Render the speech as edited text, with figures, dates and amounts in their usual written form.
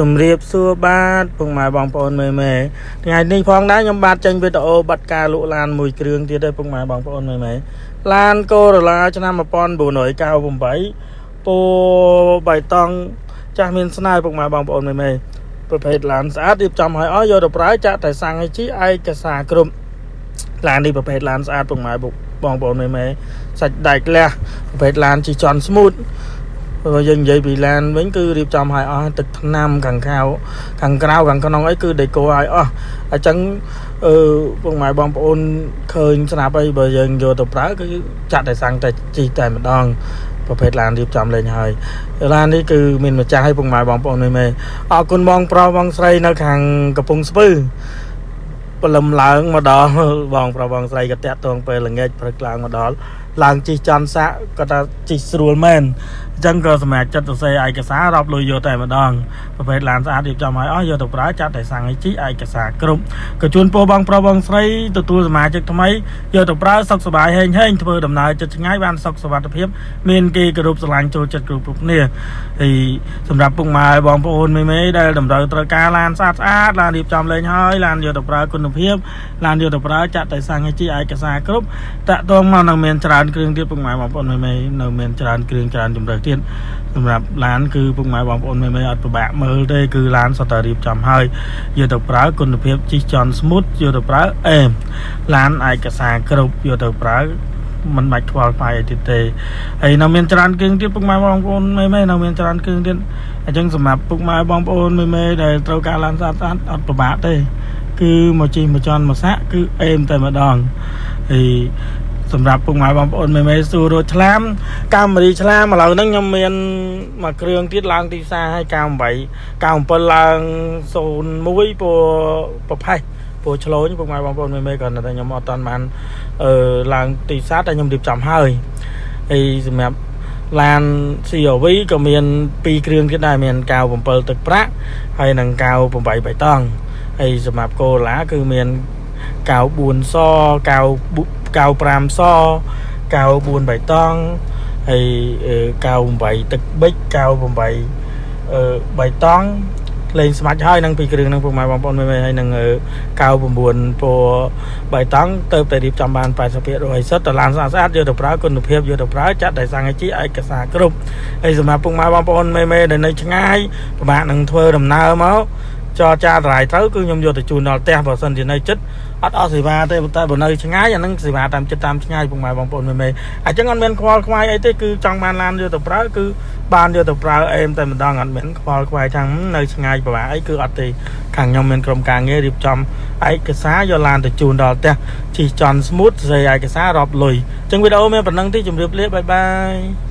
ជំរាបសួរបាទពុកម៉ែបងប្អូនមេថ្ងៃនេះផងដែរខ្ញុំបាទចេញវីដេអូបាត់ការលក់ឡានមួយគ្រឿងទៀតទេពុកម៉ែបងប្អូនមេឡានកូរ៉ូឡាឆ្នាំ1998ពូបៃតងចាស់មានស្នាយពុកម៉ែបងប្អូនមេប្រភេទឡានស្អាតរៀបចំឲ្យអស់យកទៅប្រើចាក់តែសាំងឲ្យជីឯកសារគ្រប់ឡាននេះប្រភេទឡានស្អាតពុកម៉ែបងប្អូនមេសាច់ដែកលះប្រភេទឡានជីចន់ស្មូតបើយើងនិយាយពីឡានវិញគឺរៀបចំឲ្យអស់ទឹកថ្នាំខាងក្រៅខាងក្នុងអីគឺដេកូឲ្យអស់អញ្ចឹងពុកម៉ែបងប្អូនឃើញស្រាប់អីបើយើងយកទៅប្រើគឺចាក់តែសាំងតែជីតែម្ដងប្រភេទឡានរៀបចំលេងហើយឡាននេះគឺមានម្ចាស់ឲ្យពុកម៉ែបងប្អូនមេអរគុណបងប្រុសបងស្រីនៅខាងកំពង់ស្ពឺព្រលឹមឡើងមកដល់បងប្រុសបងស្រីក៏តាក់ទងពេលល្ងាចព្រឹកឡើងមកដល់ឡើងជិះចន់សាក់គាត់ថាជិះស្រួលមែនអញ្ចឹងក៏សម្រាប់ចិត្តទៅសេឯកសាររាប់លុយយកតែម្ដងប្រភេទឡានស្អាតរៀបចំឲ្យអស់យកទៅប្រើចាត់តែសាំងឲ្យជីឯកសារគ្រប់ក៏ជូនពរបងប្រុសបងស្រីទទួលសមាជិកថ្មីយកទៅប្រើសុខសប្បាយហេងធ្វើដំណើរចិត្តឆ្ងាយបានសុខសុវត្ថិភាពមានគេគោរពស្រឡាញ់ចូលចិត្តគ្រប់គ្នាហើយសម្រាប់ពុកម៉ែបងប្អូនមេដែលតម្រូវត្រូវការឡានស្អាតឡានរៀបចំលេងហើយឡានយកទៅប្រើគុណភាពឡានយកទៅប្រើចាត់តែសាំងឲ្យជីឯកសារគ្រប់តាក់ទងមកនឹងមានច្រើនគ្រឿងទៀតពុកម៉ែបងប្អូនមេនៅមានច្រើនគ្រឿងច្រើនជំរើសទៀតសម្រាប់ឡានគឺពុកម៉ែបងប្អូនមេអត់ពិបាកមើលទេគឺឡានសុទ្ធតែរៀបចំហើយយកទៅប្រើគុណភាពជិះចន់ស្មូតយកទៅប្រើអេមឡានឯកសារគ្រប់យកទៅប្រើមិនបាច់ខ្វល់ខ្វាយអីទៀតទេហើយនៅមានច្រើនគ្រឿងទៀតពុកម៉ែបងប្អូនមេនៅមានច្រើនគ្រឿងទៀតអញ្ចឹងសម្រាប់ពុកម៉ែបងប្អូនមេដែលត្រូវការឡានស្អាតអត់ពិបាកទេគឺមកជិះមកចន់មកសាក់គឺអេមតែម្ដងហើយសម្រាប់ពុកម៉ែបងប្អូនមេសួររត់ឆ្លាមកាមេរីឆ្លាមឥឡូវហ្នឹងខ្ញុំមានមួយគ្រឿងទៀតឡើងទីផ្សារឲ្យ98ឡើង01ពោប្រផេះពោឆ្លូញពុកម៉ែបងប្អូនមេគាត់តែខ្ញុំអត់តាន់បានឡើងទីផ្សារតែខ្ញុំរៀបចំហើយហើយសម្រាប់ឡាន CRV ក៏មាន2គ្រឿងទៀតដែរមានកៅ7ទឹកប្រាក់ហើយនិងកៅ8បៃតងហើយសម្រាប់កូឡាគឺមានកៅ4សកៅ5សកៅ4បៃតងហើយកៅ8ទឹកប៊ិចកៅ8បៃតងលេងស្មាច់ហើយនឹងពីគ្រឿងនឹងពុកម៉ែបងប្អូនមេហើយនឹងកៅ9ពណ៌បៃតងទៅតែរៀបចំបាន 80% សិតតឡានស្អាតយកទៅប្រើគុណភាពយកទៅប្រើចាត់តែសាំងឲ្យជីឯកសារគ្រប់ហើយសម្រាប់ពុកម៉ែបងប្អូនមេដែលនៅឆ្ងាយពិបាកនឹងធ្វើដំណើរមកចរចាតម្លៃទៅគឺខ្ញុំយកទៅជូនដល់ផ្ទះបើសិនជានៅចិត្តអត់អស់សេវាទេតែបើនៅឆ្ងាយអានឹងសេវាតាមចិត្តតាមឆ្ងាយពុកម៉ែបងប្អូនមេអញ្ចឹងអត់មានខ្វល់ខ្វាយអីទេគឺចង់បានឡានយកទៅប្រើគឺបានយកទៅប្រើអេមតែម្ដងអត់មានខ្វល់ខ្វាយថានៅឆ្ងាយពិបាកអីគឺអត់ទេខាងខ្ញុំមានក្រុមការងាររៀបចំឯកសារយកឡានទៅជូនដល់ផ្ទះជិះចន់ស្មូតសេឯកសាររាប់លុយអញ្ចឹងវីដេអូមានប៉ុណ្្នឹងទេជម្រាបលាបាយបាយ